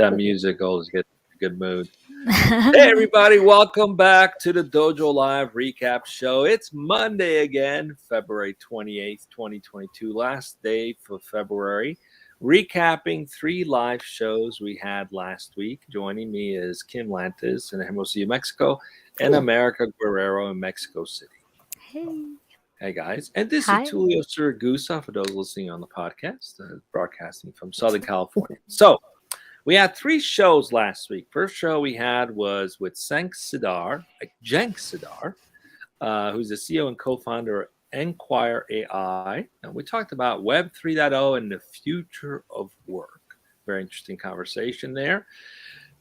That music always gets a good mood. Hey, everybody, welcome back to the Dojo Live recap show. It's Monday again, February 28th, 2022, last day for February. Recapping 3 live shows we had last week. Joining me is Kim Lantis in Hermosillo, Mexico, and America Guerrero in Mexico City. Hey. Hey, guys. And this Hi. is Tulio Siragusa for those listening on the podcast, broadcasting from Southern California. So, we had 3 shows last week. First show we had was with Cenk Sidar, Cenk Sidar, who's the CEO and co-founder of Enquire AI. And we talked about Web 3.0 and the future of work. Very interesting conversation there.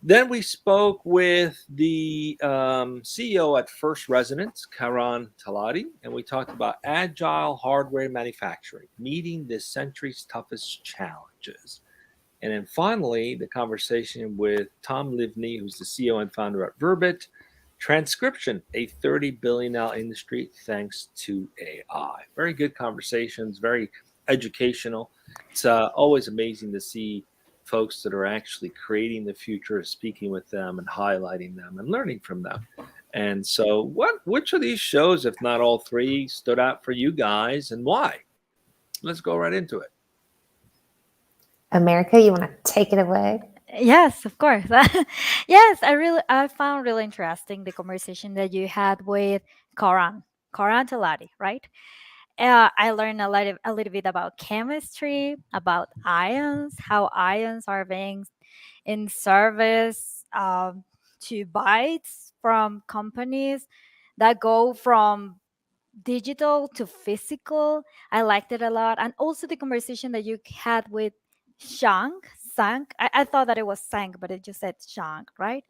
Then we spoke with the CEO at First Resonance, Karan Talati, and we talked about agile hardware manufacturing, meeting this century's toughest challenges. And then finally, the conversation with Tom Livne, who's the CEO and founder at Verbit, Transcription, a $30 billion industry thanks to AI. Very good conversations, very educational. It's always amazing to see folks that are actually creating the future, speaking with them and highlighting them and learning from them. And so which of these shows, if not all 3, stood out for you guys and why? Let's go right into it. America, you want to take it away? Yes, of course. Yes, I found really interesting the conversation that you had with Karan Talati, right? I learned a little bit about chemistry, about ions, how ions are being in service to bytes from companies that go from digital to physical. I liked it a lot. And also the conversation that you had with Cenk. I thought that it was Cenk, but it just said Cenk, right?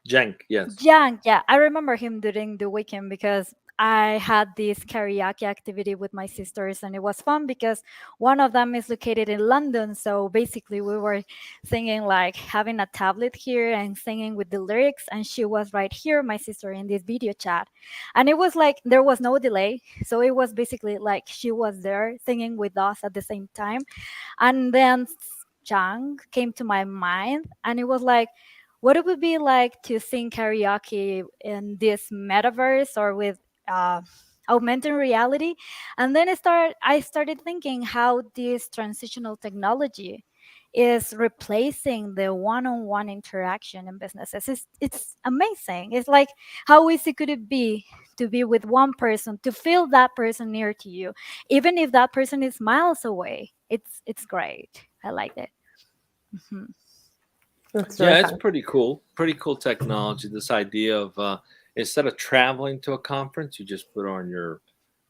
Cenk, yes. Cenk, yeah. I remember him during the weekend because I had this karaoke activity with my sisters, and it was fun because one of them is located in London. So basically, we were singing, like having a tablet here and singing with the lyrics, and she was right here, my sister, in this video chat. And it was like there was no delay. So it was basically like she was there singing with us at the same time. And then Chang came to my mind, and it was like, what it would be like to sing karaoke in this metaverse or with augmented reality. And then I started thinking how this transitional technology is replacing the one-on-one interaction in businesses. It's amazing. It's like, how easy could it be to be with one person, to feel that person near to you, even if that person is miles away. It's great. I like it. Mm-hmm. Really It's fun. pretty cool. Pretty cool technology. This idea of instead of traveling to a conference, you just put on your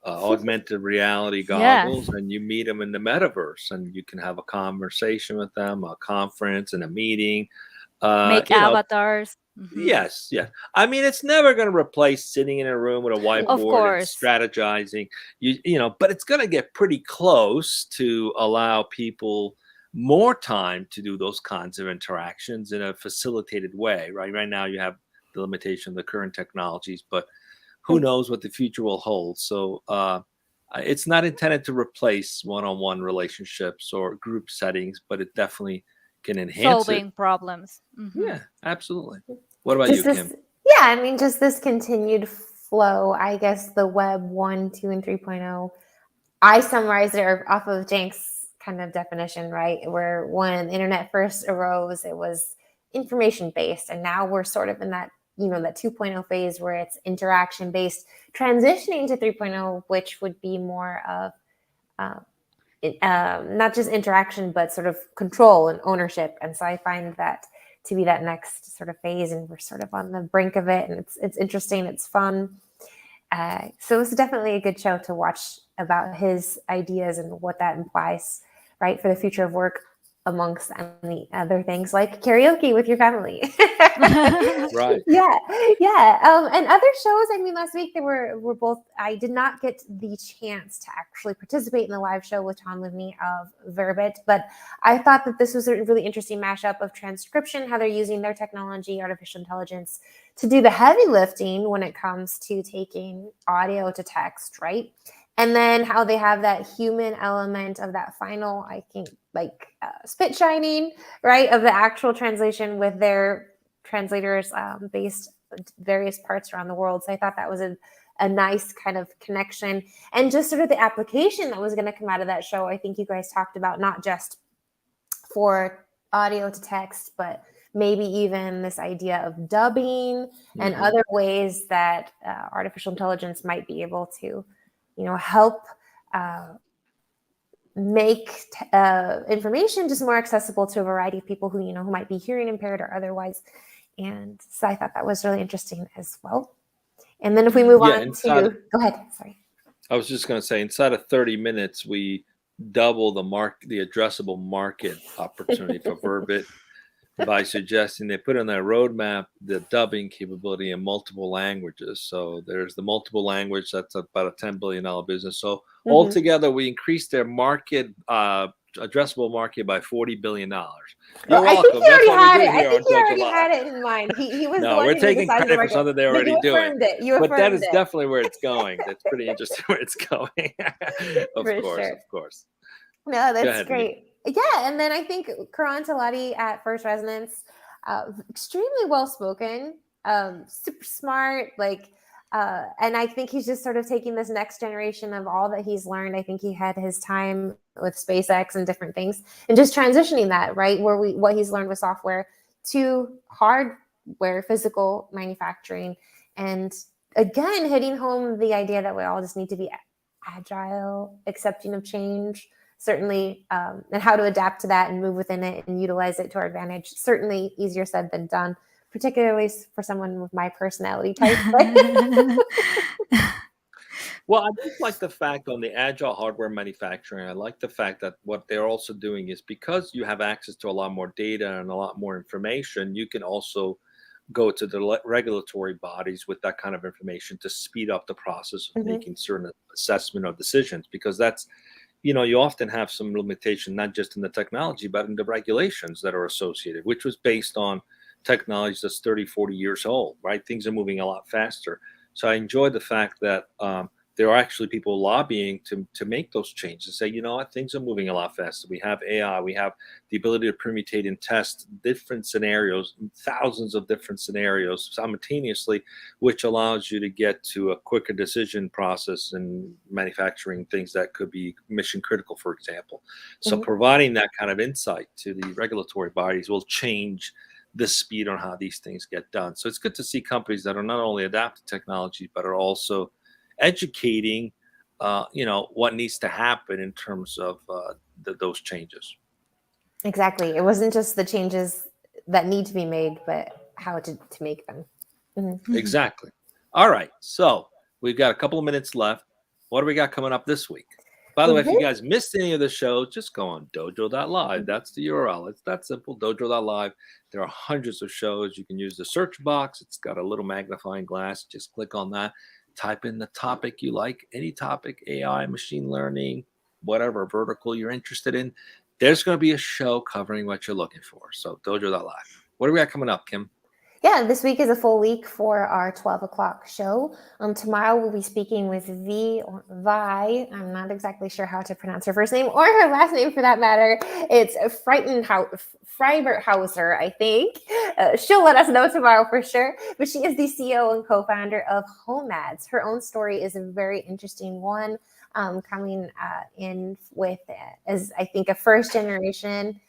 augmented reality goggles and you meet them in the metaverse, and you can have a conversation with them, a conference and a meeting. Make avatars. Yes. I mean, it's never going to replace sitting in a room with a whiteboard Of and course. strategizing. But it's going to get pretty close to allow people more time to do those kinds of interactions in a facilitated way, right? Right now, you have the limitation of the current technologies, but who knows what the future will hold. So it's not intended to replace one-on-one relationships or group settings, but it definitely can enhance solving it. problems. Yeah, absolutely. What about Just you, this, Kim? yeah, I mean, just this continued flow. I guess the Web 1, 2, and 3.0. I summarized it off of Cenk's kind of definition, right? Where when the internet first arose, it was information based, and now we're sort of in that that 2.0 phase where it's interaction based, transitioning to 3.0, which would be more of not just interaction, but sort of control and ownership. And so I find that to be that next sort of phase, and we're sort of on the brink of it, and it's interesting, it's fun. So it's definitely a good show to watch about his ideas and what that implies, right, for the future of work, amongst many other things like karaoke with your family. Right. Yeah. And other shows, I mean, last week they were both, I did not get the chance to actually participate in the live show with Tom Livne of Verbit, but I thought that this was a really interesting mashup of transcription, how they're using their technology, artificial intelligence, to do the heavy lifting when it comes to taking audio to text, right? And then how they have that human element of that final, I think, like spit shining, right, of the actual translation with their translators based various parts around the world. So I thought that was a nice kind of connection, and just sort of the application that was going to come out of that show. I think you guys talked about not just for audio to text, but maybe even this idea of dubbing and other ways that artificial intelligence might be able to, help make information just more accessible to a variety of people who might be hearing impaired or otherwise. And so I thought that was really interesting as well. And then if we move on to, go ahead. Sorry. I was just going to say, inside of 30 minutes, we double the addressable market opportunity for Verbit by suggesting they put on their roadmap the dubbing capability in multiple languages. So there's the multiple language, that's about a $10 billion business. So altogether, we increased their market, addressable market by $40 billion. You're welcome. I think he already had it in mind. He was no, we're taking credit for something they're already doing. But that is definitely where it's going. That's pretty interesting where it's going. Of course. No, that's great. Yeah, and then I think Karan Talati at First Resonance, extremely well spoken, super smart, and I think he's just sort of taking this next generation of all that he's learned. I think he had his time with SpaceX and different things, and just transitioning that, right, what he's learned with software to hardware, physical manufacturing, and again hitting home the idea that we all just need to be agile, accepting of change. Certainly, and how to adapt to that and move within it and utilize it to our advantage. Certainly easier said than done, particularly for someone with my personality type. Well, I just like the fact on the agile hardware manufacturing, I like the fact that what they're also doing is because you have access to a lot more data and a lot more information, you can also go to the regulatory bodies with that kind of information to speed up the process of making certain assessment of decisions, because that's, you often have some limitation, not just in the technology, but in the regulations that are associated, which was based on technology that's 30, 40 years old, right? Things are moving a lot faster. So I enjoy the fact that there are actually people lobbying to make those changes, say, what, things are moving a lot faster. We have AI, we have the ability to permutate and test different scenarios, thousands of different scenarios simultaneously, which allows you to get to a quicker decision process in manufacturing things that could be mission critical, for example. So providing that kind of insight to the regulatory bodies will change the speed on how these things get done. So it's good to see companies that are not only adapting technology, but are also educating, what needs to happen in terms of those changes. Exactly. It wasn't just the changes that need to be made, but how to make them. Exactly. All right. So we've got a couple of minutes left. What do we got coming up this week? By the way, if you guys missed any of the shows, just go on dojo.live. That's the URL. It's that simple, dojo.live. There are hundreds of shows. You can use the search box. It's got a little magnifying glass. Just click on that. Type in the topic you like, any topic, AI, machine learning, whatever vertical you're interested in. There's going to be a show covering what you're looking for. So dojo.live. What do we got coming up, Kim? Yeah, this week is a full week for our 12 o'clock show. Tomorrow we'll be speaking with Vi. I'm not exactly sure how to pronounce her first name or her last name for that matter. It's Freiberthauser, I think. She'll let us know tomorrow for sure. But she is the CEO and co-founder of Homads. Her own story is a very interesting one, coming in with, as I think, a first generation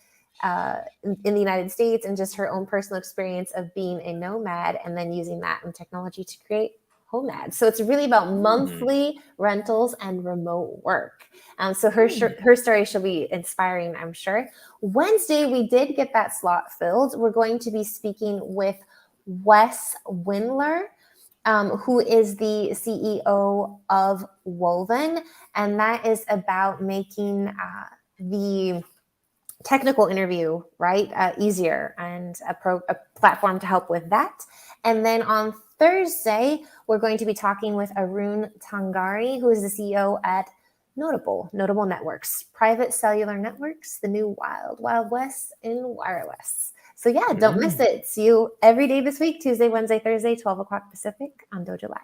in the United States, and just her own personal experience of being a nomad and then using that in technology to create Homads. So it's really about monthly rentals and remote work. So her story shall be inspiring, I'm sure. Wednesday, we did get that slot filled. We're going to be speaking with Wes Windler, who is the CEO of Woven, and that is about making the technical interview, right, easier, and a platform to help with that. And then on Thursday, we're going to be talking with Arun Tangari, who is the CEO at Notable Networks, private cellular networks, the new wild west in wireless. So yeah, don't miss it. See you every day this week, Tuesday, Wednesday, Thursday, 12 o'clock Pacific on Dojo Live.